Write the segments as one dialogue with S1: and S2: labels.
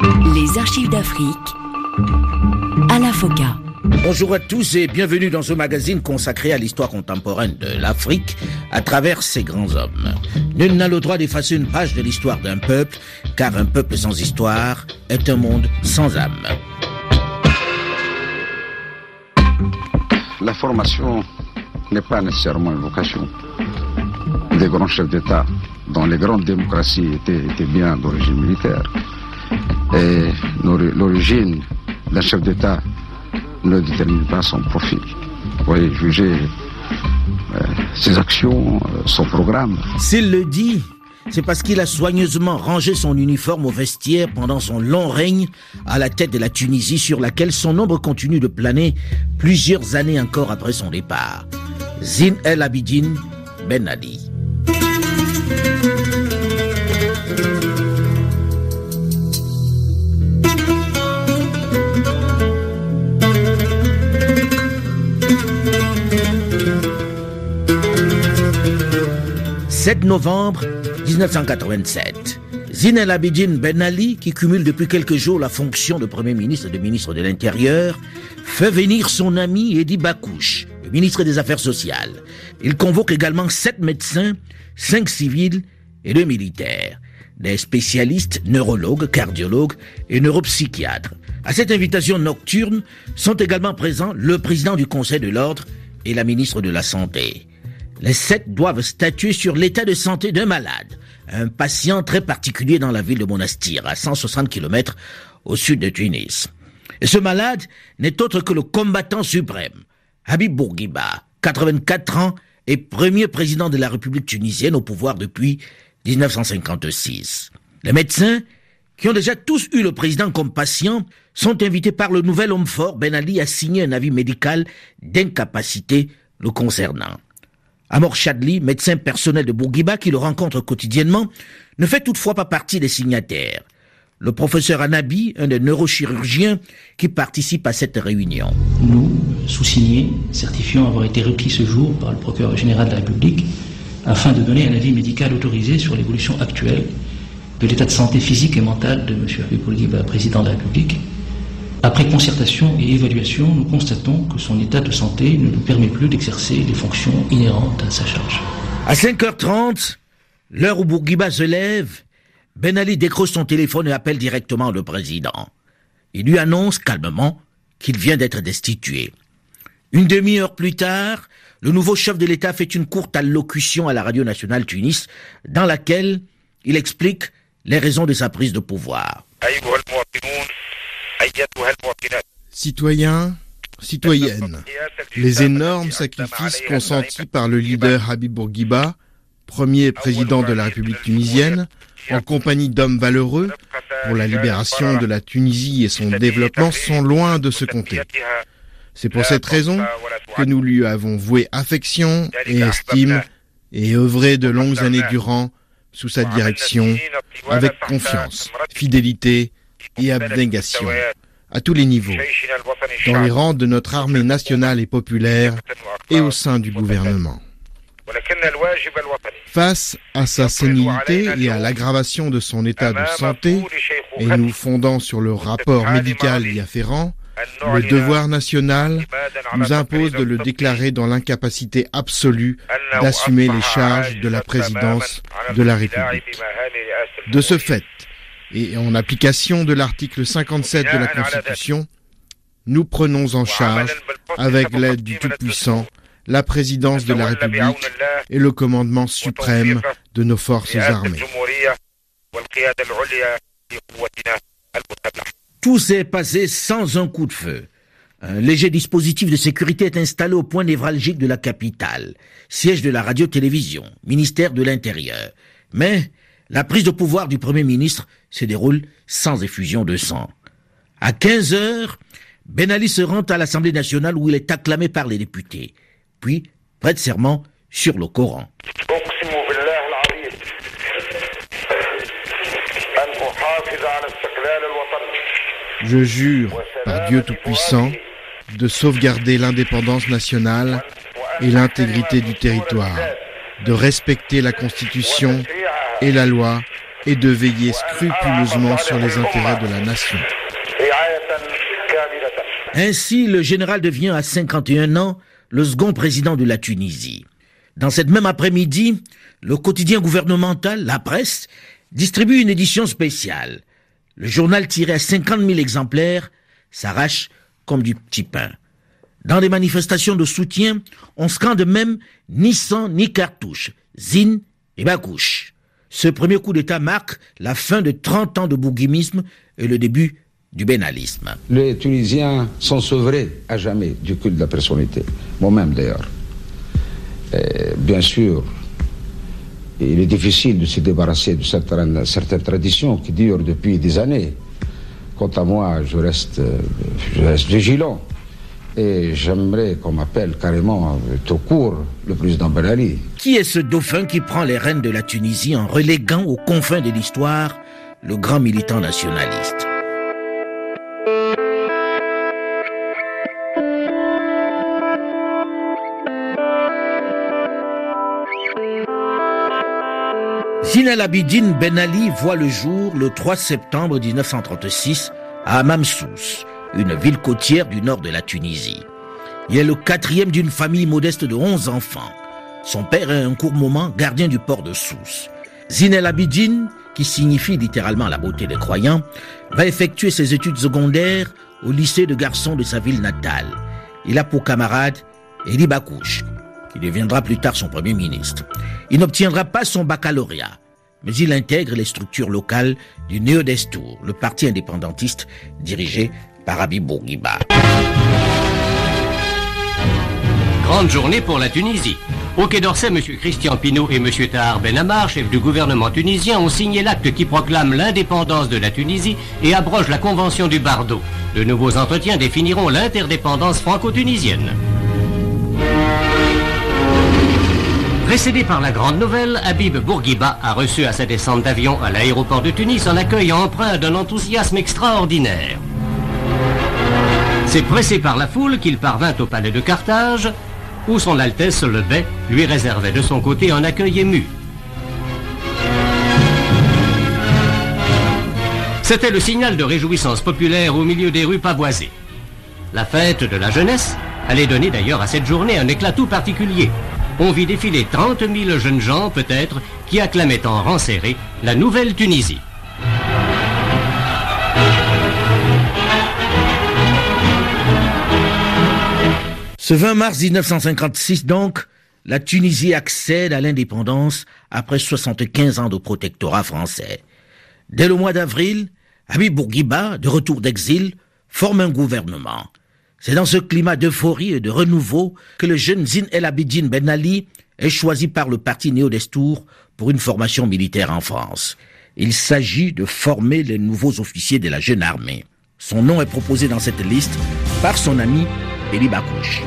S1: Les archives d'Afrique, Alain Foka.
S2: Bonjour à tous et bienvenue dans ce magazine consacré à l'histoire contemporaine de l'Afrique à travers ses grands hommes. Nul n'a le droit d'effacer une page de l'histoire d'un peuple, car un peuple sans histoire est un monde sans âme.
S3: La formation n'est pas nécessairement une vocation des grands chefs d'État, dont les grandes démocraties étaient bien d'origine militaire. Et l'origine d'un chef d'État ne détermine pas son profil. Vous voyez, juger ses actions, son programme.
S2: S'il le dit, c'est parce qu'il a soigneusement rangé son uniforme au vestiaire pendant son long règne à la tête de la Tunisie, sur laquelle son ombre continue de planer plusieurs années encore après son départ. Zine El Abidine Ben Ali. « 7 novembre 1987. Zine El Abidine Ben Ali, qui cumule depuis quelques jours la fonction de Premier ministre et de ministre de l'Intérieur, fait venir son ami Edi Bakouche, le ministre des Affaires sociales. Il convoque également 7 médecins, 5 civils et 2 militaires, des spécialistes neurologues, cardiologues et neuropsychiatres. À cette invitation nocturne sont également présents le président du Conseil de l'Ordre et la ministre de la Santé. Les 7 doivent statuer sur l'état de santé d'un malade, un patient très particulier dans la ville de Monastir, à 160 km au sud de Tunis. Et ce malade n'est autre que le combattant suprême, Habib Bourguiba, 84 ans et premier président de la République tunisienne au pouvoir depuis 1956. Les médecins, qui ont déjà tous eu le président comme patient, sont invités par le nouvel homme fort Ben Ali à signer un avis médical d'incapacité le concernant. Amor Chadli, médecin personnel de Bourguiba qui le rencontre quotidiennement, ne fait toutefois pas partie des signataires. Le professeur Anabi, un des neurochirurgiens qui participe à cette réunion.
S4: Nous, sous-signés, certifions avoir été requis ce jour par le procureur général de la République afin de donner un avis médical autorisé sur l'évolution actuelle de l'état de santé physique et mental de M. Habib Bourguiba, président de la République. Après concertation et évaluation, nous constatons que son état de santé ne lui permet plus d'exercer les fonctions inhérentes à sa charge.
S2: À 5h30, l'heure où Bourguiba se lève, Ben Ali décroche son téléphone et appelle directement le président. Il lui annonce calmement qu'il vient d'être destitué. Une demi-heure plus tard, le nouveau chef de l'État fait une courte allocution à la radio nationale Tunis, dans laquelle il explique les raisons de sa prise de pouvoir.
S5: Citoyens, citoyennes, les énormes sacrifices consentis par le leader Habib Bourguiba, premier président de la République tunisienne, en compagnie d'hommes valeureux pour la libération de la Tunisie et son développement, sont loin de se compter. C'est pour cette raison que nous lui avons voué affection et estime et œuvré de longues années durant sous sa direction avec confiance, fidélité et abnégation, à tous les niveaux, dans les rangs de notre armée nationale et populaire et au sein du gouvernement. Face à sa sénilité et à l'aggravation de son état de santé, et nous fondant sur le rapport médical y afférent, le devoir national nous impose de le déclarer dans l'incapacité absolue d'assumer les charges de la présidence de la République. De ce fait, et en application de l'article 57 de la Constitution, nous prenons en charge, avec l'aide du Tout-Puissant, la présidence de la République et le commandement suprême de nos forces armées.
S2: Tout s'est passé sans un coup de feu. Un léger dispositif de sécurité est installé au point névralgique de la capitale, siège de la radio-télévision, ministère de l'Intérieur. Mais la prise de pouvoir du Premier ministre se déroule sans effusion de sang. À 15h, Ben Ali se rend à l'Assemblée nationale où il est acclamé par les députés, puis prête serment sur le Coran.
S5: Je jure, par Dieu Tout-Puissant, de sauvegarder l'indépendance nationale et l'intégrité du territoire, de respecter la Constitution et la loi et de veiller scrupuleusement sur les intérêts de la nation.
S2: Ainsi, le général devient à 51 ans le second président de la Tunisie. Dans cette même après-midi, le quotidien gouvernemental, La Presse, distribue une édition spéciale. Le journal tiré à 50 000 exemplaires s'arrache comme du petit pain. Dans les manifestations de soutien, on scande même ni sang ni cartouche, Zine et Bakouche. Ce premier coup d'État marque la fin de 30 ans de bourguimisme et le début du bénalisme.
S3: Les Tunisiens sont sevrés à jamais du culte de la personnalité, moi-même d'ailleurs. Bien sûr, il est difficile de se débarrasser de certaines traditions qui durent depuis des années. Quant à moi, je reste vigilant. Et j'aimerais qu'on m'appelle carrément tout court le président Ben Ali.
S2: Qui est ce dauphin qui prend les rênes de la Tunisie en reléguant aux confins de l'histoire le grand militant nationaliste? Zine El Abidine Ben Ali voit le jour le 3 septembre 1936 à Hammarsous, une ville côtière du nord de la Tunisie. Il est le quatrième d'une famille modeste de 11 enfants. Son père est un court moment gardien du port de Sousse. Zine El Abidine, qui signifie littéralement la beauté des croyants, va effectuer ses études secondaires au lycée de garçons de sa ville natale. Il a pour camarade Eli Bakouche, qui deviendra plus tard son premier ministre. Il n'obtiendra pas son baccalauréat, mais il intègre les structures locales du Néo-Destour, le parti indépendantiste dirigé par Habib Bourguiba.
S6: Grande journée pour la Tunisie. Au Quai d'Orsay, M. Christian Pineau et M. Tahar Ben Ammar, chef du gouvernement tunisien, ont signé l'acte qui proclame l'indépendance de la Tunisie et abroge la convention du Bardo. De nouveaux entretiens définiront l'interdépendance franco-tunisienne. Précédé par la grande nouvelle, Habib Bourguiba a reçu à sa descente d'avion à l'aéroport de Tunis un accueil empreint d'un enthousiasme extraordinaire. C'est pressé par la foule qu'il parvint au palais de Carthage, où son Altesse le Bey lui réservait de son côté un accueil ému. C'était le signal de réjouissance populaire au milieu des rues pavoisées. La fête de la jeunesse allait donner d'ailleurs à cette journée un éclat tout particulier. On vit défiler 30 000 jeunes gens, peut-être, qui acclamaient en rang serré la nouvelle Tunisie.
S2: Ce 20 mars 1956, donc, la Tunisie accède à l'indépendance après 75 ans de protectorat français. Dès le mois d'avril, Habib Bourguiba, de retour d'exil, forme un gouvernement. C'est dans ce climat d'euphorie et de renouveau que le jeune Zine El Abidine Ben Ali est choisi par le parti Néo-Destour pour une formation militaire en France. Il s'agit de former les nouveaux officiers de la jeune armée. Son nom est proposé dans cette liste par son ami Eli Bakouche.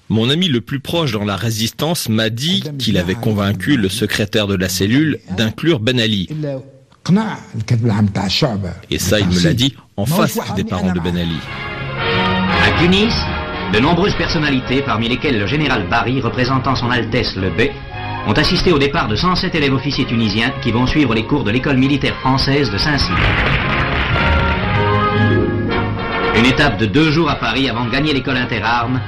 S7: Mon ami le plus proche dans la résistance m'a dit qu'il avait convaincu le secrétaire de la cellule d'inclure Ben Ali. Et ça, il me l'a dit en face des parents de Ben Ali.
S8: À Tunis, de nombreuses personnalités, parmi lesquelles le général Barry, représentant son Altesse le Bey, ont assisté au départ de 107 élèves officiers tunisiens qui vont suivre les cours de l'école militaire française de Saint-Cyr. Une étape de 2 jours à Paris avant de gagner l'école interarmes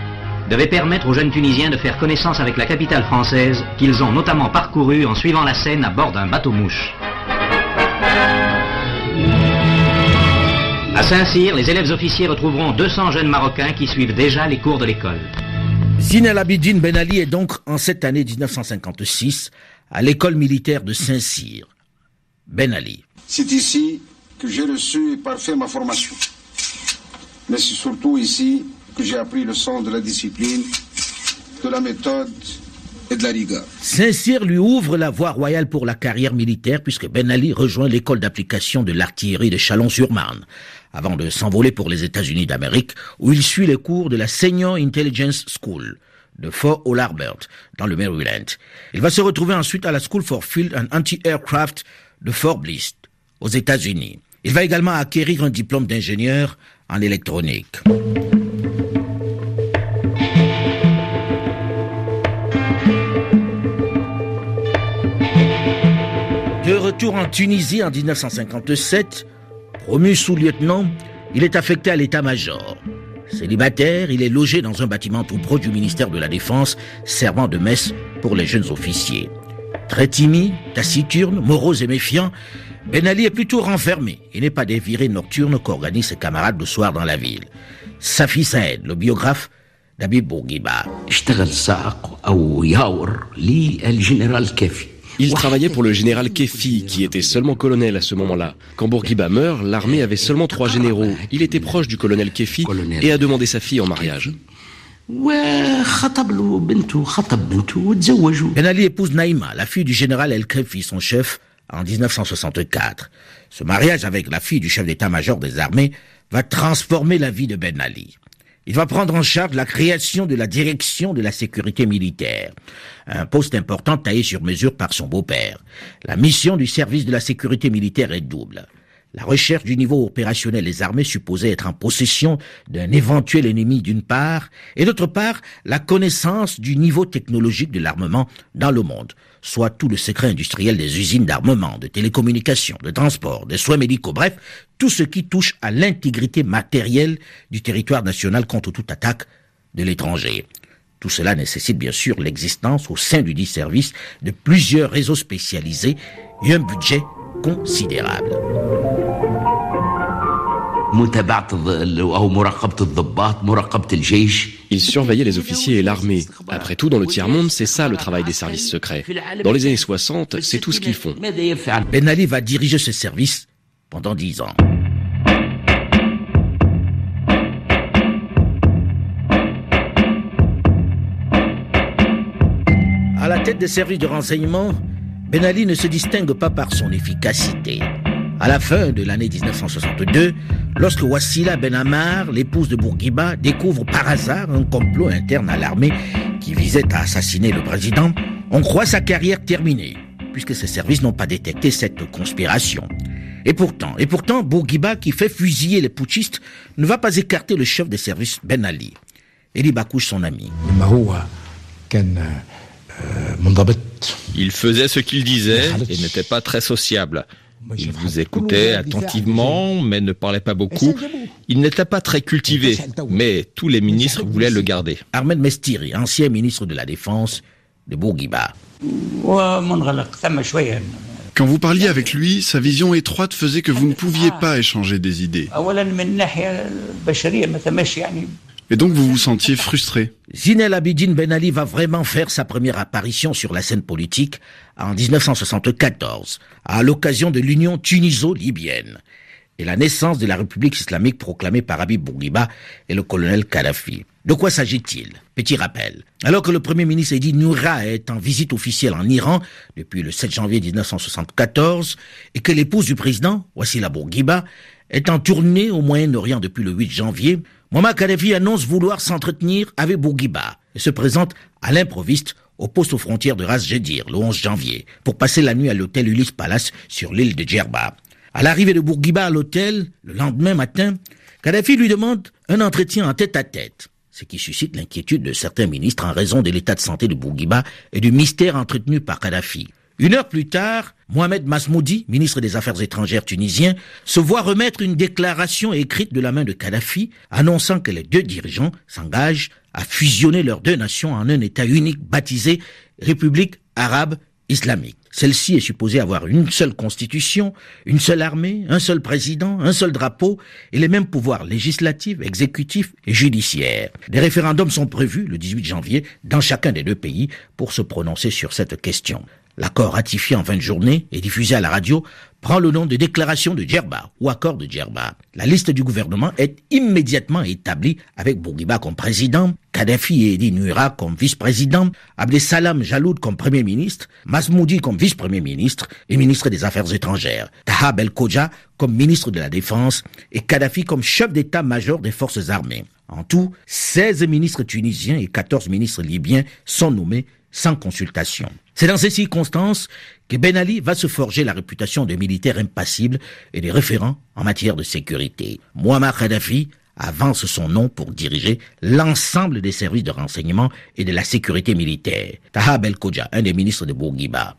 S8: devait permettre aux jeunes Tunisiens de faire connaissance avec la capitale française qu'ils ont notamment parcourue en suivant la Seine à bord d'un bateau-mouche. À Saint-Cyr, les élèves officiers retrouveront 200 jeunes Marocains qui suivent déjà les cours de l'école.
S2: Zine El Abidine Ben Ali est donc en cette année 1956 à l'école militaire de Saint-Cyr. Ben Ali.
S9: C'est ici que j'ai reçu et parfait ma formation. Mais c'est surtout ici que j'ai appris le sens de la discipline, de la méthode et de la rigueur.
S2: Saint-Cyr lui ouvre la voie royale pour la carrière militaire puisque Ben Ali rejoint l'école d'application de l'artillerie de Chalon-sur-Marne avant de s'envoler pour les États-Unis d'Amérique où il suit les cours de la Senior Intelligence School de Fort Hall Harbor dans le Maryland. Il va se retrouver ensuite à la School for Field and Anti-Aircraft de Fort Bliss aux États-Unis. Il va également acquérir un diplôme d'ingénieur en électronique. De retour en Tunisie en 1957, promu sous-lieutenant, il est affecté à l'état-major. Célibataire, il est logé dans un bâtiment tout proche du ministère de la Défense, servant de messe pour les jeunes officiers. Très timide, taciturne, morose et méfiant, Ben Ali est plutôt renfermé et n'est pas des virées nocturnes qu'organisent ses camarades le soir dans la ville. Safi Saed, le biographe d'Habib Bourguiba.
S10: Il travaillait pour le général Kefi, qui était seulement colonel à ce moment-là. Quand Bourguiba meurt, l'armée avait seulement 3 généraux. Il était proche du colonel Kefi et a demandé sa fille en mariage.
S2: Ben Ali épouse Naïma, la fille du général El Kefi, son chef, en 1964. Ce mariage avec la fille du chef d'état-major des armées va transformer la vie de Ben Ali. Il va prendre en charge la création de la direction de la sécurité militaire, un poste important taillé sur mesure par son beau-père. La mission du service de la sécurité militaire est double. La recherche du niveau opérationnel des armées supposait être en possession d'un éventuel ennemi d'une part, et d'autre part, la connaissance du niveau technologique de l'armement dans le monde, soit tout le secret industriel des usines d'armement, de télécommunications, de transport, de soins médicaux, bref, tout ce qui touche à l'intégrité matérielle du territoire national contre toute attaque de l'étranger. Tout cela nécessite bien sûr l'existence au sein du dit service de plusieurs réseaux spécialisés et un budget considérable.
S10: Il surveillait les officiers et l'armée. Après tout, dans le tiers-monde, c'est ça le travail des services secrets. Dans les années 60, c'est tout ce qu'ils font.
S2: Ben Ali va diriger ce service pendant 10 ans. À la tête des services de renseignement, Ben Ali ne se distingue pas par son efficacité. À la fin de l'année 1962, lorsque Wassila Ben Ammar, l'épouse de Bourguiba, découvre par hasard un complot interne à l'armée qui visait à assassiner le président, on croit sa carrière terminée, puisque ses services n'ont pas détecté cette conspiration. Et pourtant, Bourguiba, qui fait fusiller les putschistes, ne va pas écarter le chef des services Ben Ali. Eli Bakouche, son ami.
S7: Il faisait ce qu'il disait et n'était pas très sociable. Il vous écoutait attentivement, mais ne parlait pas beaucoup. Il n'était pas très cultivé, mais tous les ministres voulaient le garder.
S2: Ahmed Mestiri, ancien ministre de la Défense de Bourguiba.
S5: Quand vous parliez avec lui, sa vision étroite faisait que vous ne pouviez pas échanger des idées. Et donc vous vous sentiez frustré.
S2: Zine El Abidine Ben Ali va vraiment faire sa première apparition sur la scène politique en 1974, à l'occasion de l'union tuniso-libyenne et la naissance de la République islamique proclamée par Habib Bourguiba et le colonel Kadhafi. De quoi s'agit-il? Petit rappel. Alors que le Premier ministre Edi Noura est en visite officielle en Iran depuis le 7 janvier 1974 et que l'épouse du président, Wassila Bourguiba, est en tournée au Moyen-Orient depuis le 8 janvier, Mouammar Kadhafi annonce vouloir s'entretenir avec Bourguiba et se présente à l'improviste au poste aux frontières de Ras Jedir le 11 janvier pour passer la nuit à l'hôtel Ulysse Palace sur l'île de Djerba. À l'arrivée de Bourguiba à l'hôtel, le lendemain matin, Kadhafi lui demande un entretien en tête-à-tête, ce qui suscite l'inquiétude de certains ministres en raison de l'état de santé de Bourguiba et du mystère entretenu par Kadhafi. 1 heure plus tard, Mohamed Masmoudi, ministre des Affaires étrangères tunisien, se voit remettre une déclaration écrite de la main de Kadhafi, annonçant que les deux dirigeants s'engagent à fusionner leurs deux nations en un État unique baptisé République arabe islamique. Celle-ci est supposée avoir une seule constitution, une seule armée, un seul président, un seul drapeau et les mêmes pouvoirs législatifs, exécutifs et judiciaires. Des référendums sont prévus le 18 janvier dans chacun des deux pays pour se prononcer sur cette question. L'accord ratifié en fin de journée et diffusé à la radio prend le nom de déclaration de Djerba ou accord de Djerba. La liste du gouvernement est immédiatement établie avec Bourguiba comme président, Kadhafi et Edi Noura comme vice-président, Abdesalam Jaloud comme premier ministre, Masmoudi comme vice-premier ministre et ministre des Affaires étrangères, Taha Belkhodja comme ministre de la Défense et Kadhafi comme chef d'état-major des forces armées. En tout, 16 ministres tunisiens et 14 ministres libyens sont nommés sans consultation. C'est dans ces circonstances que Ben Ali va se forger la réputation de militaire impassible et de référent en matière de sécurité. Mouammar Kadhafi avance son nom pour diriger l'ensemble des services de renseignement et de la sécurité militaire. Taha Belkoja, un des ministres de Bourguiba.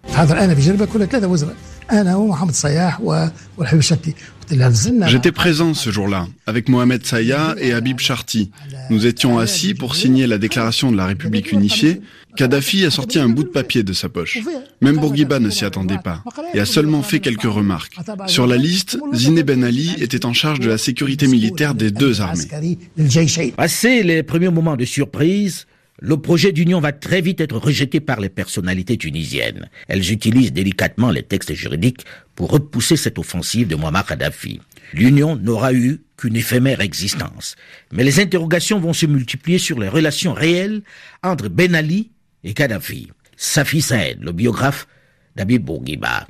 S11: J'étais présent ce jour-là, avec Mohamed Saya et Habib Charti. Nous étions assis pour signer la déclaration de la République unifiée. Kadhafi a sorti un bout de papier de sa poche. Même Bourguiba ne s'y attendait pas et a seulement fait quelques remarques. Sur la liste, Zine Ben Ali était en charge de la sécurité militaire des deux armées.
S2: Passés les premiers moments de surprise, le projet d'union va très vite être rejeté par les personnalités tunisiennes. Elles utilisent délicatement les textes juridiques pour repousser cette offensive de Muammar Kadhafi. L'union n'aura eu qu'une éphémère existence. Mais les interrogations vont se multiplier sur les relations réelles entre Ben Ali et Kadhafi. Safi Saed, le biographe d'Habib Bourguiba.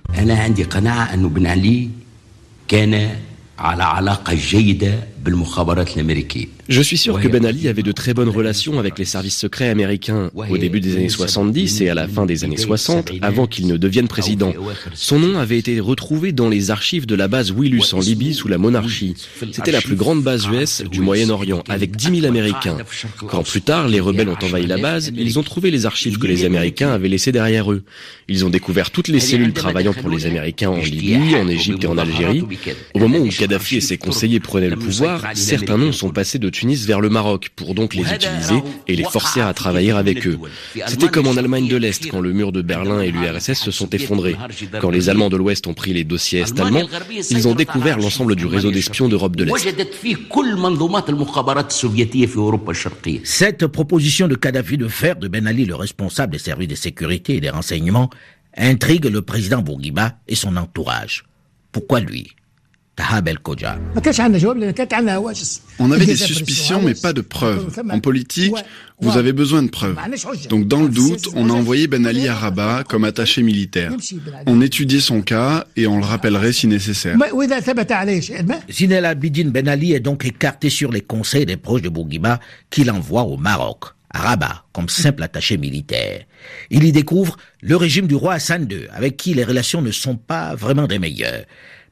S10: Je suis sûr que Ben Ali avait de très bonnes relations avec les services secrets américains au début des années 70 et à la fin des années 60, avant qu'il ne devienne président. Son nom avait été retrouvé dans les archives de la base Wilus en Libye sous la monarchie. C'était la plus grande base US du Moyen-Orient, avec 10 000 Américains. Quand plus tard, les rebelles ont envahi la base, ils ont trouvé les archives que les Américains avaient laissées derrière eux. Ils ont découvert toutes les cellules travaillant pour les Américains en Libye, en Égypte et en Algérie. Au moment où Kadhafi et ses conseillers prenaient le pouvoir, certains noms sont passés de Tunis vers le Maroc pour donc les utiliser et les forcer à travailler avec eux. C'était comme en Allemagne de l'Est quand le mur de Berlin et l'URSS se sont effondrés. Quand les Allemands de l'Ouest ont pris les dossiers est-allemands, ils ont découvert l'ensemble du réseau d'espions d'Europe de l'Est.
S2: Cette proposition de Kadhafi de faire de Ben Ali le responsable des services de sécurité et des renseignements intrigue le président Bourguiba et son entourage. Pourquoi lui?
S11: On avait des suspicions, mais pas de preuves. En politique, vous avez besoin de preuves. Donc dans le doute, on a envoyé Ben Ali à Rabat comme attaché militaire. On étudiait son cas et on le rappellerait si nécessaire.
S2: Zine El Abidine Ben Ali est donc écarté sur les conseils des proches de Bourguiba qu'il envoie au Maroc, à Rabat, comme simple attaché militaire. Il y découvre le régime du roi Hassan II, avec qui les relations ne sont pas vraiment des meilleures.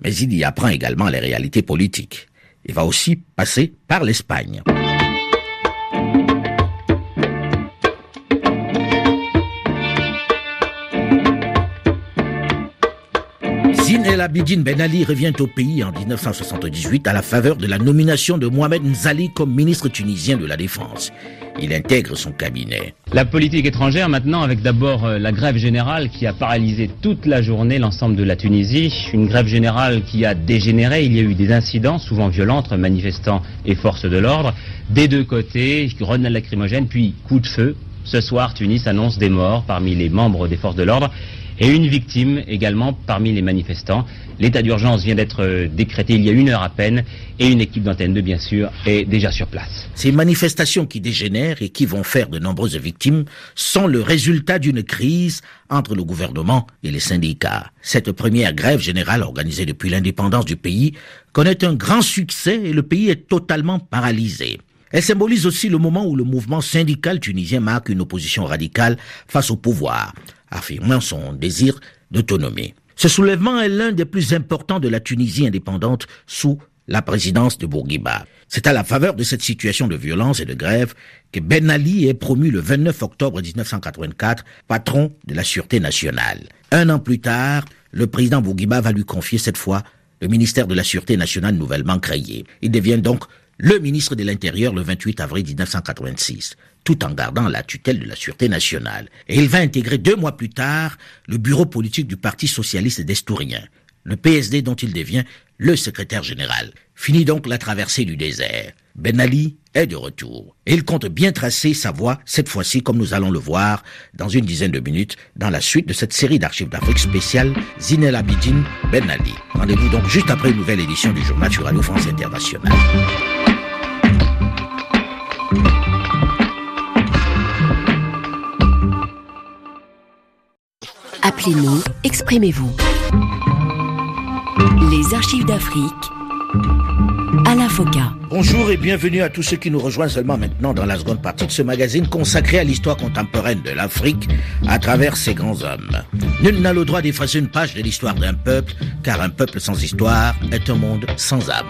S2: Mais il y apprend également les réalités politiques. Il va aussi passer par l'Espagne. Zine El Abidine Ben Ali revient au pays en 1978 à la faveur de la nomination de Mohamed Nzali comme ministre tunisien de la Défense. Il intègre son cabinet.
S12: La politique étrangère maintenant, avec d'abord la grève générale qui a paralysé toute la journée l'ensemble de la Tunisie. Une grève générale qui a dégénéré. Il y a eu des incidents, souvent violents, entre manifestants et forces de l'ordre. Des deux côtés, grenades lacrymogènes, puis coup de feu. Ce soir, Tunis annonce des morts parmi les membres des forces de l'ordre et une victime également parmi les manifestants. L'état d'urgence vient d'être décrété il y a 1 heure à peine et une équipe d'Antenne 2, bien sûr, est déjà sur place.
S2: Ces manifestations qui dégénèrent et qui vont faire de nombreuses victimes sont le résultat d'une crise entre le gouvernement et les syndicats. Cette première grève générale organisée depuis l'indépendance du pays connaît un grand succès et le pays est totalement paralysé. Elle symbolise aussi le moment où le mouvement syndical tunisien marque une opposition radicale face au pouvoir, affirmant son désir d'autonomie. Ce soulèvement est l'un des plus importants de la Tunisie indépendante sous la présidence de Bourguiba. C'est à la faveur de cette situation de violence et de grève que Ben Ali est promu le 29 octobre 1984 patron de la Sûreté nationale. 1 an plus tard, le président Bourguiba va lui confier cette fois le ministère de la Sûreté nationale nouvellement créé. Il devient donc le ministre de l'Intérieur le 28 avril 1986, tout en gardant la tutelle de la Sûreté nationale. Et il va intégrer 2 mois plus tard le bureau politique du Parti socialiste destourien, le PSD dont il devient le secrétaire général. Fini donc la traversée du désert. Ben Ali est de retour. Et il compte bien tracer sa voie, cette fois-ci, comme nous allons le voir dans une dizaine de minutes, dans la suite de cette série d'archives d'Afrique spéciale Zine El Abidine Ben Ali. Rendez-vous donc juste après une nouvelle édition du journal sur Radio France Internationale.
S1: Appelez-nous, exprimez-vous. Les archives d'Afrique à la FOCA.
S2: Bonjour et bienvenue à tous ceux qui nous rejoignent seulement maintenant dans la seconde partie de ce magazine consacré à l'histoire contemporaine de l'Afrique à travers ses grands hommes. Nul n'a le droit d'effacer une page de l'histoire d'un peuple, car un peuple sans histoire est un monde sans âme.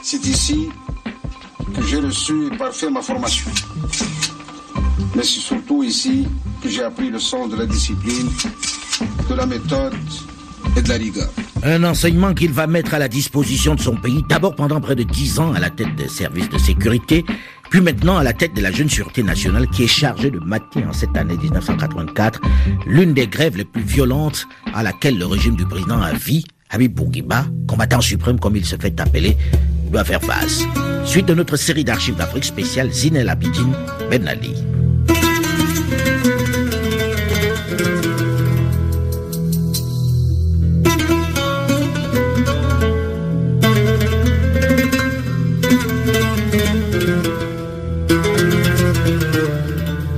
S9: C'est ici que j'ai reçu et parfait ma formation. Mais c'est surtout ici que j'ai appris le sens de la discipline, de la méthode et de la rigueur.
S2: Un enseignement qu'il va mettre à la disposition de son pays, d'abord pendant près de 10 ans à la tête des services de sécurité, puis maintenant à la tête de la jeune sûreté nationale qui est chargée de mater en cette année 1984 l'une des grèves les plus violentes à laquelle le régime du président à vie, Habib Bourguiba, combattant suprême comme il se fait appeler, doit faire face. Suite de notre série d'archives d'Afrique spéciale Zine El Abidine Ben Ali.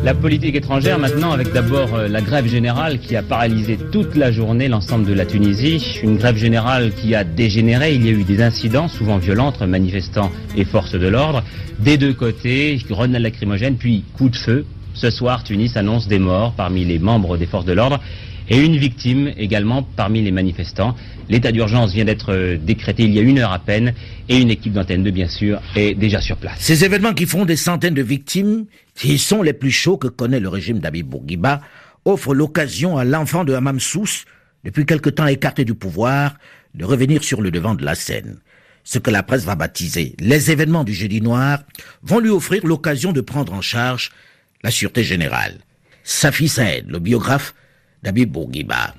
S12: La politique étrangère maintenant, avec d'abord la grève générale qui a paralysé toute la journée l'ensemble de la Tunisie. Une grève générale qui a dégénéré. Il y a eu des incidents, souvent violents, entre manifestants et forces de l'ordre. Des deux côtés, grenades lacrymogènes, puis coup de feu. Ce soir, Tunis annonce des morts parmi les membres des forces de l'ordre et une victime également parmi les manifestants. L'état d'urgence vient d'être décrété il y a 1 heure à peine et une équipe d'Antenne 2, bien sûr, est déjà sur place.
S2: Ces événements qui font des centaines de victimes, qui sont les plus chauds que connaît le régime d'Habib Bourguiba, offrent l'occasion à l'enfant de Hamam Sous, depuis quelque temps écarté du pouvoir, de revenir sur le devant de la scène. Ce que la presse va baptiser les événements du Jeudi Noir vont lui offrir l'occasion de prendre en charge la sûreté générale. Safi Saed, le biographe d'Habib Bourguiba.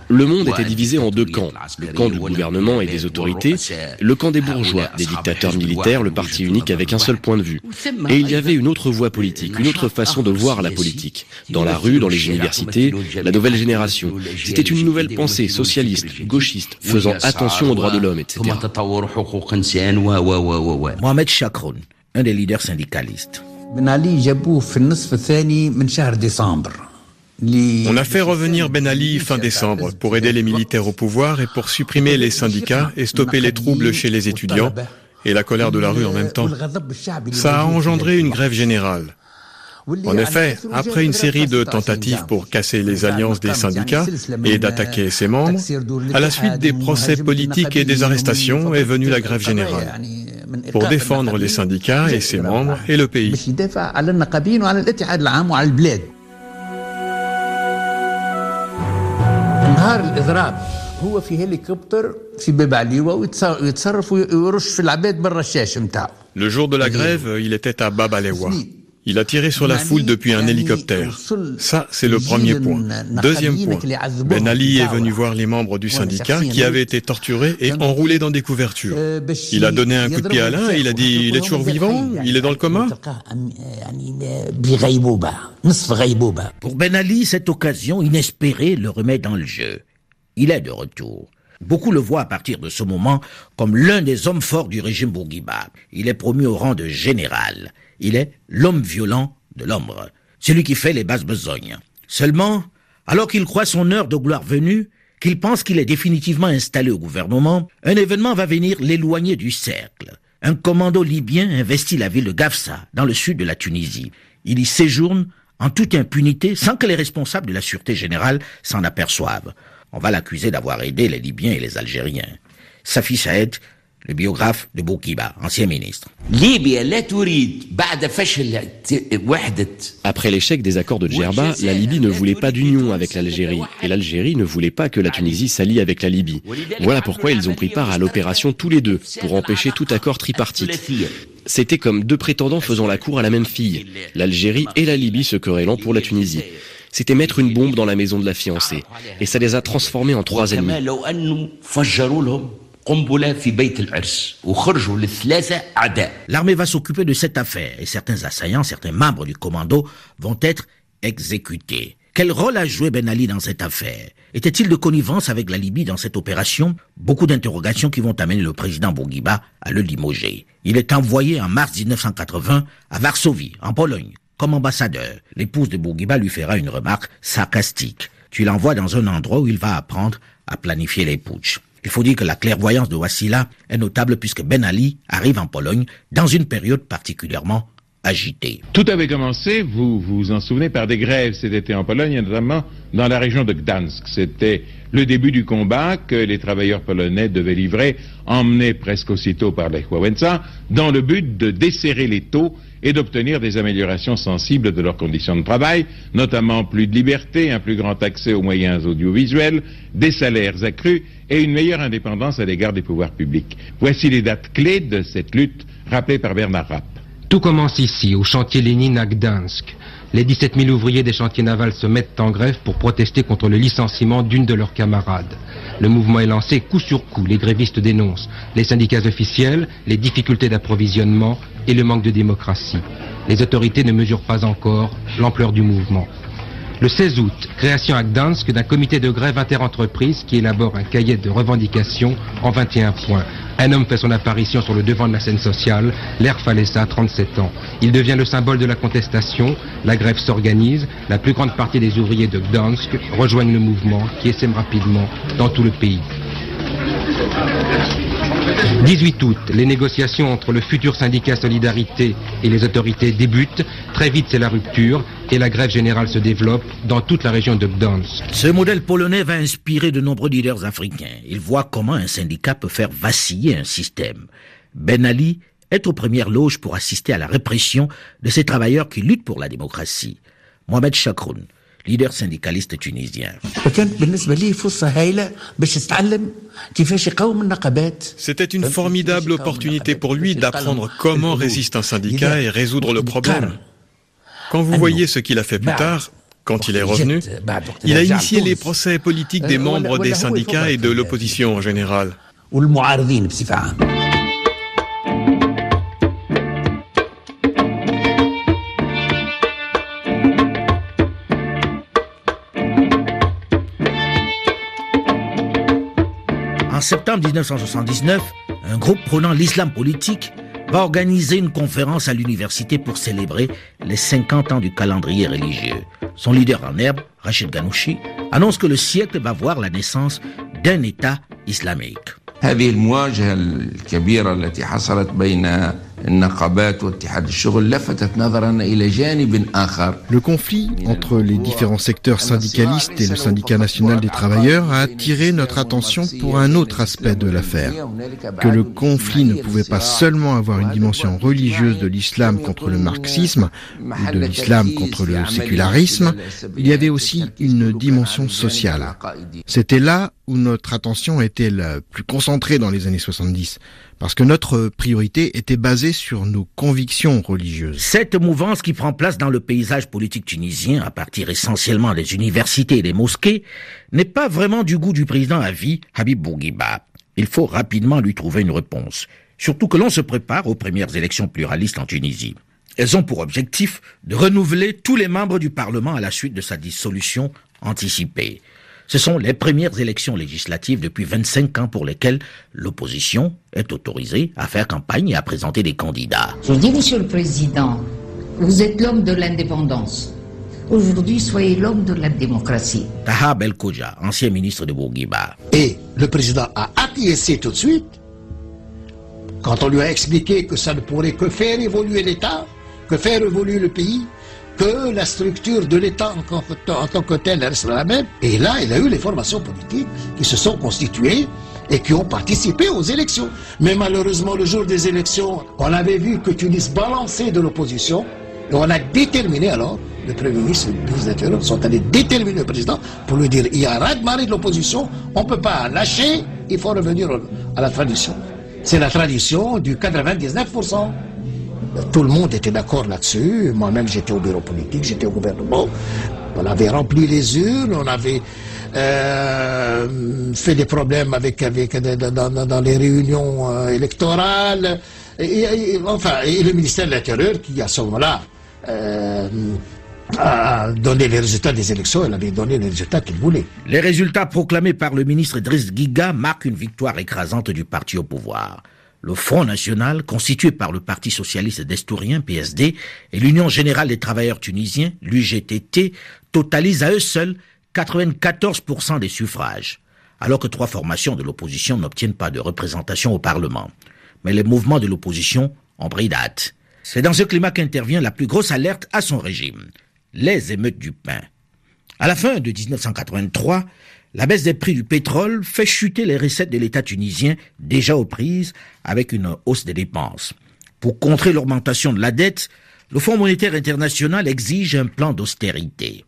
S10: Le monde était divisé en deux camps, le camp du gouvernement et des autorités, le camp des bourgeois, des dictateurs militaires, le parti unique avec un seul point de vue. Et il y avait une autre voie politique, une autre façon de voir la politique. Dans la rue, dans les universités, la nouvelle génération. C'était une nouvelle pensée socialiste, gauchiste, faisant attention aux droits de l'homme, etc.
S2: Mohamed Chakroun, un des leaders syndicalistes.
S13: On a fait revenir Ben Ali fin décembre pour aider les militaires au pouvoir et pour supprimer les syndicats et stopper les troubles chez les étudiants et la colère de la rue en même temps. Ça a engendré une grève générale. En effet, après une série de tentatives pour casser les alliances des syndicats et d'attaquer ses membres, à la suite des procès politiques et des arrestations est venue la grève générale pour défendre les syndicats et ses membres et le pays. Le jour de la grève, il était à Bab Alewa. Il a tiré sur la foule depuis un hélicoptère. Ça, c'est le premier point. Deuxième point, Ben Ali est venu voir les membres du syndicat qui avaient été torturés et enroulés dans des couvertures. Il a donné un coup de pied à l'un et il a dit « Il est toujours vivant ? Il est dans le coma ?»
S2: Pour Ben Ali, cette occasion inespérée le remet dans le jeu. Il est de retour. Beaucoup le voient à partir de ce moment comme l'un des hommes forts du régime Bourguiba. Il est promu au rang de général. Il est l'homme violent de l'ombre, celui qui fait les basses besognes. Seulement, alors qu'il croit son heure de gloire venue, qu'il pense qu'il est définitivement installé au gouvernement, un événement va venir l'éloigner du cercle. Un commando libyen investit la ville de Gafsa, dans le sud de la Tunisie. Il y séjourne en toute impunité, sans que les responsables de la sûreté générale s'en aperçoivent. On va l'accuser d'avoir aidé les Libyens et les Algériens. Safi Saed, le biographe de Bourguiba, ancien ministre.
S10: Après l'échec des accords de Djerba, la Libye ne voulait pas d'union avec l'Algérie, et l'Algérie ne voulait pas que la Tunisie s'allie avec la Libye. Voilà pourquoi ils ont pris part à l'opération tous les deux, pour empêcher tout accord tripartite. C'était comme deux prétendants faisant la cour à la même fille, l'Algérie et la Libye se querellant pour la Tunisie. C'était mettre une bombe dans la maison de la fiancée, et ça les a transformés en trois ennemis.
S2: L'armée va s'occuper de cette affaire et certains assaillants, certains membres du commando vont être exécutés. Quel rôle a joué Ben Ali dans cette affaire? Était-il de connivence avec la Libye dans cette opération? Beaucoup d'interrogations qui vont amener le président Bourguiba à le limoger. Il est envoyé en mars 1980 à Varsovie, en Pologne, comme ambassadeur. L'épouse de Bourguiba lui fera une remarque sarcastique. Tu l'envoies dans un endroit où il va apprendre à planifier les putschs. Il faut dire que la clairvoyance de Wassila est notable puisque Ben Ali arrive en Pologne dans une période particulièrement agité.
S14: Tout avait commencé, vous vous en souvenez, par des grèves cet été en Pologne, et notamment dans la région de Gdansk. C'était le début du combat que les travailleurs polonais devaient livrer, emmenés presque aussitôt par Lech Wałęsa, dans le but de desserrer les taux et d'obtenir des améliorations sensibles de leurs conditions de travail, notamment plus de liberté, un plus grand accès aux moyens audiovisuels, des salaires accrus et une meilleure indépendance à l'égard des pouvoirs publics. Voici les dates clés de cette lutte rappelées par Bernard Rapp.
S15: Tout commence ici, au chantier Lénine à Gdansk. Les 17 000 ouvriers des chantiers navals se mettent en grève pour protester contre le licenciement d'une de leurs camarades. Le mouvement est lancé coup sur coup, les grévistes dénoncent les syndicats officiels, les difficultés d'approvisionnement et le manque de démocratie. Les autorités ne mesurent pas encore l'ampleur du mouvement. Le 16 août, création à Gdansk d'un comité de grève interentreprises qui élabore un cahier de revendications en 21 points. Un homme fait son apparition sur le devant de la scène sociale, Lech Wałęsa, 37 ans. Il devient le symbole de la contestation, la grève s'organise, la plus grande partie des ouvriers de Gdansk rejoignent le mouvement qui essaime rapidement dans tout le pays. 18 août, les négociations entre le futur syndicat Solidarité et les autorités débutent. Très vite, c'est la rupture et la grève générale se développe dans toute la région de Gdansk.
S2: Ce modèle polonais va inspirer de nombreux leaders africains. Ils voient comment un syndicat peut faire vaciller un système. Ben Ali est aux premières loges pour assister à la répression de ces travailleurs qui luttent pour la démocratie. Mohamed Chakroun, leader syndicaliste tunisien.
S13: C'était une formidable opportunité pour lui d'apprendre comment résiste un syndicat et résoudre le problème. Quand vous voyez ce qu'il a fait plus tard, quand il est revenu, il a initié les procès politiques des membres des syndicats et de l'opposition en général.
S2: En septembre 1979, un groupe prônant l'islam politique va organiser une conférence à l'université pour célébrer les 50 ans du calendrier religieux. Son leader en herbe, Rachid Ghannouchi, annonce que le siècle va voir la naissance d'un État islamique.
S16: هذه المواجهة الكبيرة التي حصلت بين النقابات واتحاد الشغل لفتت نظرنا إلى جانب آخر.
S5: Le conflit entre les différents secteurs syndicalistes et le syndicat national des travailleurs a attiré notre attention pour un autre aspect de l'affaire. Que le conflit ne pouvait pas seulement avoir une dimension religieuse de l'islam contre le marxisme ou de l'islam contre le sécularisme, il y avait aussi une dimension sociale. C'était là où notre attention était la plus concentrée dans les années 70, parce que notre priorité était basée sur nos convictions religieuses.
S2: Cette mouvance qui prend place dans le paysage politique tunisien, à partir essentiellement des universités et des mosquées, n'est pas vraiment du goût du président à vie, Habib Bourguiba. Il faut rapidement lui trouver une réponse, surtout que l'on se prépare aux premières élections pluralistes en Tunisie. Elles ont pour objectif de renouveler tous les membres du Parlement à la suite de sa dissolution anticipée. Ce sont les premières élections législatives depuis 25 ans pour lesquelles l'opposition est autorisée à faire campagne et à présenter des candidats.
S17: Je dis, Monsieur le Président, vous êtes l'homme de l'indépendance. Aujourd'hui, soyez l'homme de la démocratie.
S2: Taha Belkoja, ancien ministre de Bourguiba.
S18: Et le président a acquiescé tout de suite quand on lui a expliqué que ça ne pourrait que faire évoluer l'État, que faire évoluer le pays, que la structure de l'État en tant que telle reste la même. Et là, il a eu les formations politiques qui se sont constituées et qui ont participé aux élections. Mais malheureusement, le jour des élections, on avait vu que Tunis balançait de l'opposition et on a déterminé alors, le Premier ministre et le ministre de l'Intérieur sont allés déterminer le président pour lui dire il y a un raz-de-marée de l'opposition, on ne peut pas lâcher, il faut revenir à la tradition. C'est la tradition du 99%. Tout le monde était d'accord là-dessus. Moi-même, j'étais au bureau politique, j'étais au gouvernement. On avait rempli les urnes, on avait fait des problèmes dans les réunions électorales. Et le ministère de l'Intérieur, qui à ce moment-là a donné les résultats des élections, elle avait donné les résultats qu'il voulait.
S2: Les résultats proclamés par le ministre Driss Guiga marquent une victoire écrasante du parti au pouvoir. Le Front National, constitué par le Parti Socialiste d'Estourien, PSD, et l'Union Générale des Travailleurs Tunisiens, l'UGTT, totalisent à eux seuls 94% des suffrages, alors que 3 formations de l'opposition n'obtiennent pas de représentation au Parlement. Mais les mouvements de l'opposition ont pris date. C'est dans ce climat qu'intervient la plus grosse alerte à son régime, les émeutes du pain. À la fin de 1983, la baisse des prix du pétrole fait chuter les recettes de l'État tunisien déjà aux prises avec une hausse des dépenses. Pour contrer l'augmentation de la dette, le Fonds monétaire international exige un plan d'austérité.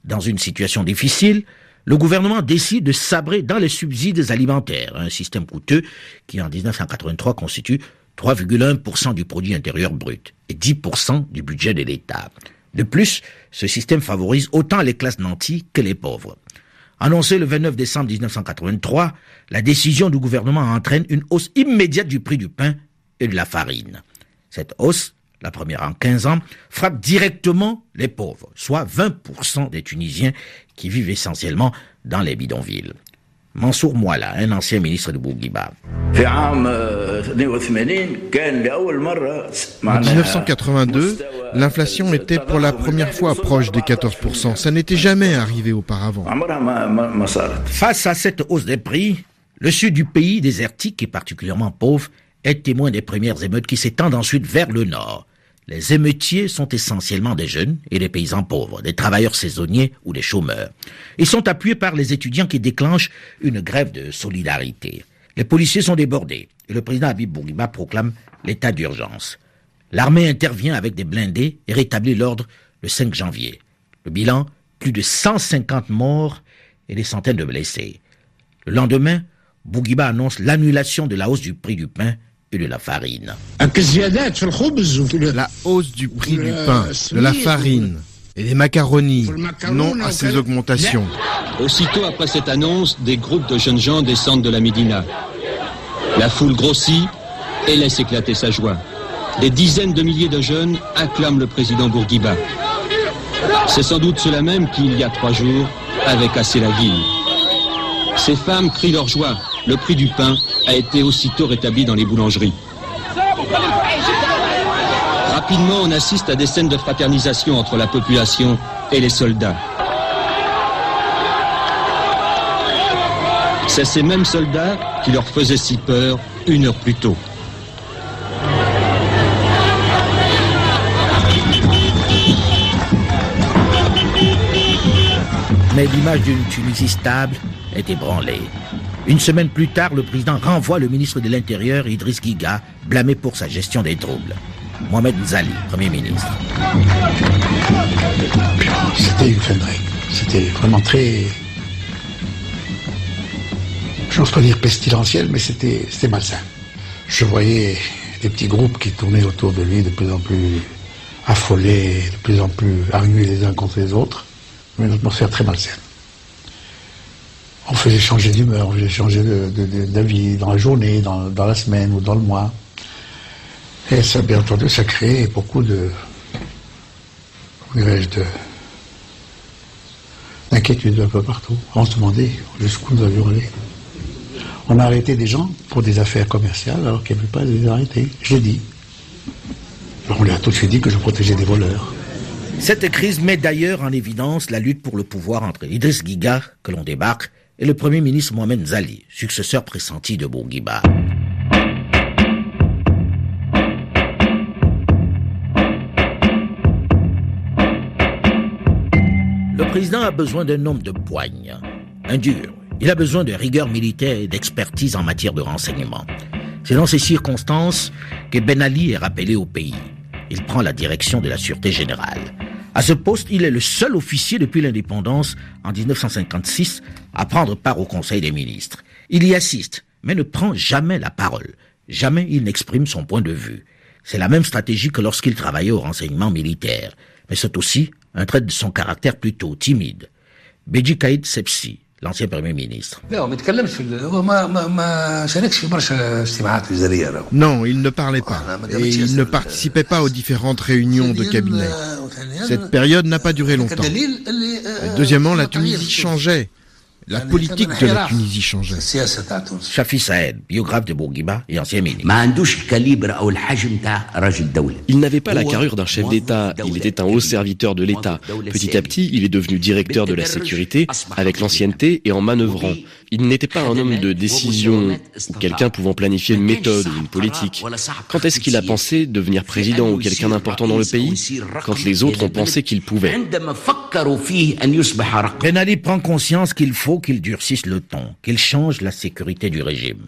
S2: Dans une situation difficile, le gouvernement décide de sabrer dans les subsides alimentaires, un système coûteux qui en 1983 constitue 3,1% du produit intérieur brut et 10% du budget de l'État. De plus, ce système favorise autant les classes nanties que les pauvres. Annoncé le 29 décembre 1983, la décision du gouvernement entraîne une hausse immédiate du prix du pain et de la farine. Cette hausse, la première en 15 ans, frappe directement les pauvres, soit 20% des Tunisiens qui vivent essentiellement dans les bidonvilles. Mansour Mouala, un ancien ministre de Bourguiba.
S5: En 1982, l'inflation était pour la première fois proche des 14%. Ça n'était jamais arrivé auparavant.
S2: Face à cette hausse des prix, le sud du pays, désertique et particulièrement pauvre, est témoin des premières émeutes qui s'étendent ensuite vers le nord. Les émeutiers sont essentiellement des jeunes et des paysans pauvres, des travailleurs saisonniers ou des chômeurs. Ils sont appuyés par les étudiants qui déclenchent une grève de solidarité. Les policiers sont débordés et le président Habib Bourguiba proclame l'état d'urgence. L'armée intervient avec des blindés et rétablit l'ordre le 5 janvier. Le bilan, plus de 150 morts et des centaines de blessés. Le lendemain, Bourguiba annonce l'annulation de la hausse du prix du pain et de la farine.
S5: La hausse du prix du pain, de la farine et des macaronis, non à ces augmentations.
S19: Aussitôt après cette annonce, des groupes de jeunes gens descendent de la Médina. La foule grossit et laisse éclater sa joie. Des dizaines de milliers de jeunes acclament le président Bourguiba. C'est sans doute cela même qui, il y a 3 jours, avait cassé la ville. Ces femmes crient leur joie. Le prix du pain a été aussitôt rétabli dans les boulangeries. Rapidement, on assiste à des scènes de fraternisation entre la population et les soldats. C'est ces mêmes soldats qui leur faisaient si peur 1 heure plus tôt.
S2: Mais l'image d'une Tunisie stable est ébranlée. Une semaine plus tard, le président renvoie le ministre de l'Intérieur, Idriss Guiga, blâmé pour sa gestion des troubles. Mohamed Zali, Premier ministre.
S18: C'était une fin de règle. C'était vraiment très... Je n'ose pas dire pestilentiel, mais c'était malsain. Je voyais des petits groupes qui tournaient autour de lui, de plus en plus affolés, de plus en plus armés les uns contre les autres. Une atmosphère très malsaine. On faisait changer d'humeur, on faisait changer d'avis dans la journée, dans la semaine ou dans le mois. Et ça, bien entendu, ça créait beaucoup d'inquiétude un peu partout. On se demandait jusqu'où nous avions allé. On a arrêté des gens pour des affaires commerciales alors qu'il n'y avait pas de les arrêter. Je l'ai dit. On lui a tout de suite dit que je protégeais des voleurs.
S2: Cette crise met d'ailleurs en évidence la lutte pour le pouvoir entre Idriss Guiga, que l'on débarque, et le Premier ministre Mohamed Zali, successeur pressenti de Bourguiba. Le président a besoin d'un homme de poigne, un dur. Il a besoin de rigueur militaire et d'expertise en matière de renseignement. C'est dans ces circonstances que Ben Ali est rappelé au pays. Il prend la direction de la Sûreté générale. À ce poste, il est le seul officier depuis l'indépendance, en 1956, à prendre part au Conseil des ministres. Il y assiste, mais ne prend jamais la parole. Jamais il n'exprime son point de vue. C'est la même stratégie que lorsqu'il travaillait au renseignement militaire. Mais c'est aussi un trait de son caractère plutôt timide. Beji Caïd Sepsi, l'ancien Premier ministre.
S5: Non, il ne parlait pas. Et il ne participait pas aux différentes réunions de cabinet. Cette période n'a pas duré longtemps. Et deuxièmement, la Tunisie changeait. La politique de la Tunisie changeait.
S2: Shafi Saed, biographe de Bourguiba et ancien ministre.
S10: Il n'avait pas la carrure d'un chef d'État, il était un haut serviteur de l'État. Petit à petit, il est devenu directeur de la sécurité, avec l'ancienneté et en manœuvrant. Il n'était pas un homme de décision, ou quelqu'un pouvant planifier une méthode ou une politique. Quand est-ce qu'il a pensé devenir président ou quelqu'un d'important dans le pays? Quand les autres ont pensé qu'il pouvait.
S2: Ben Ali prend conscience qu'il faut qu'il durcisse le ton, qu'il change la sécurité du régime.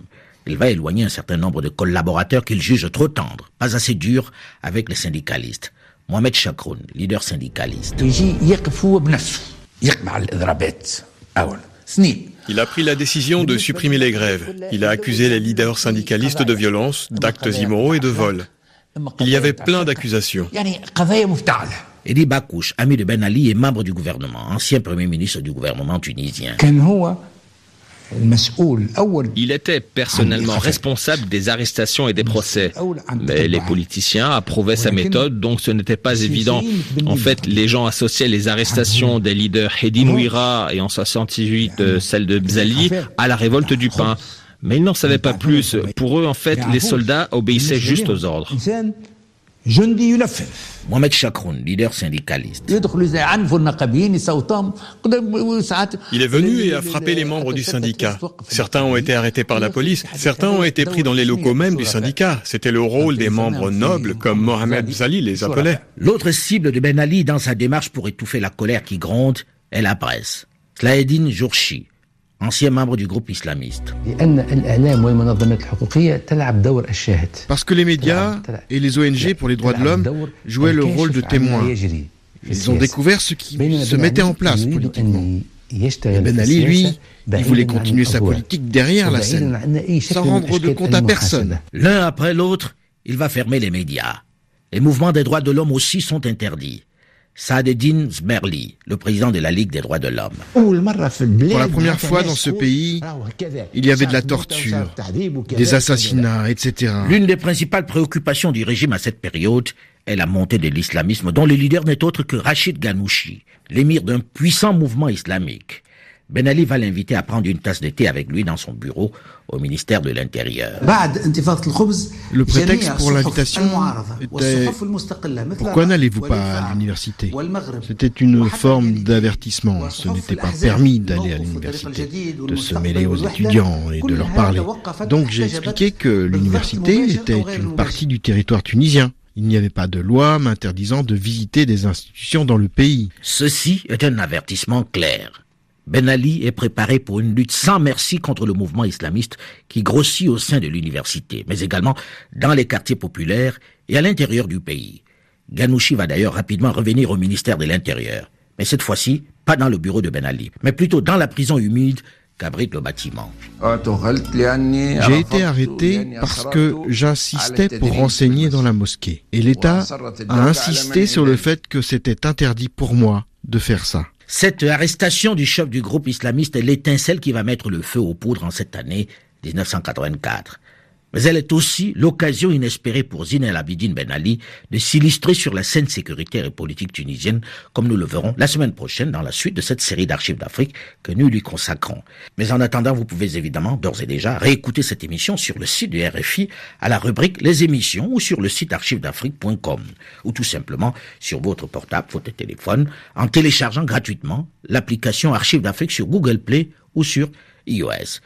S2: Il va éloigner un certain nombre de collaborateurs qu'il juge trop tendres, pas assez durs avec les syndicalistes. Mohamed Chakroun, leader syndicaliste.
S13: Il a pris la décision de supprimer les grèves. Il a accusé les leaders syndicalistes de violence, d'actes immoraux et de vol. Il y avait plein d'accusations.
S2: Edi Bakouche, ami de Ben Ali et membre du gouvernement, ancien premier ministre du gouvernement tunisien.
S7: Il était personnellement responsable des arrestations et des procès. Mais les politiciens approuvaient sa méthode, donc ce n'était pas évident. En fait, les gens associaient les arrestations des leaders Hedi Mouira et en 68 celle de Bzali à la révolte du pain. Mais ils n'en savaient pas plus. Pour eux, en fait, les soldats obéissaient juste aux ordres.
S2: Mohamed Chakroun, leader syndicaliste.
S13: Il est venu et a frappé les membres du syndicat. Certains ont été arrêtés par la police, certains ont été pris dans les locaux même du syndicat. C'était le rôle des membres nobles, comme Mohamed Bzali les appelait.
S2: L'autre cible de Ben Ali dans sa démarche pour étouffer la colère qui gronde est la presse. Slaheddine Jourchi, ancien membre du groupe islamiste.
S5: Parce que les médias et les ONG pour les droits de l'homme jouaient le rôle de témoins. Ils ont découvert ce qui se mettait en place politiquement. Et Ben Ali, lui, il voulait continuer sa politique derrière la scène, sans rendre de compte à personne.
S2: L'un après l'autre, il va fermer les médias. Les mouvements des droits de l'homme aussi sont interdits. Saadetdine Zmerli, le président de la Ligue des droits de l'homme.
S5: Pour la première fois dans ce pays, il y avait de la torture, des assassinats, etc.
S2: L'une des principales préoccupations du régime à cette période est la montée de l'islamisme, dont le leader n'est autre que Rachid Ghannouchi, l'émir d'un puissant mouvement islamique. Ben Ali va l'inviter à prendre une tasse de thé avec lui dans son bureau au ministère de l'Intérieur.
S5: Le prétexte pour l'invitation était « Pourquoi n'allez-vous pas à l'université ?» C'était une forme d'avertissement. Ce n'était pas permis d'aller à l'université, de se mêler aux étudiants et de leur parler. Donc j'ai expliqué que l'université était une partie du territoire tunisien. Il n'y avait pas de loi m'interdisant de visiter des institutions dans le pays.
S2: Ceci est un avertissement clair. Ben Ali est préparé pour une lutte sans merci contre le mouvement islamiste qui grossit au sein de l'université, mais également dans les quartiers populaires et à l'intérieur du pays. Ghannouchi va d'ailleurs rapidement revenir au ministère de l'Intérieur, mais cette fois-ci, pas dans le bureau de Ben Ali, mais plutôt dans la prison humide qu'abrite le bâtiment.
S5: J'ai été arrêté parce que j'insistais pour renseigner dans la mosquée. Et l'État a insisté sur le fait que c'était interdit pour moi de faire ça.
S2: Cette arrestation du chef du groupe islamiste est l'étincelle qui va mettre le feu aux poudres en cette année 1984. Mais elle est aussi l'occasion inespérée pour Zine El Abidine Ben Ali de s'illustrer sur la scène sécuritaire et politique tunisienne, comme nous le verrons la semaine prochaine dans la suite de cette série d'archives d'Afrique que nous lui consacrons. Mais en attendant, vous pouvez évidemment d'ores et déjà réécouter cette émission sur le site du RFI à la rubrique Les émissions ou sur le site archivesdafrique.com ou tout simplement sur votre portable, votre téléphone, en téléchargeant gratuitement l'application Archives d'Afrique sur Google Play ou sur iOS.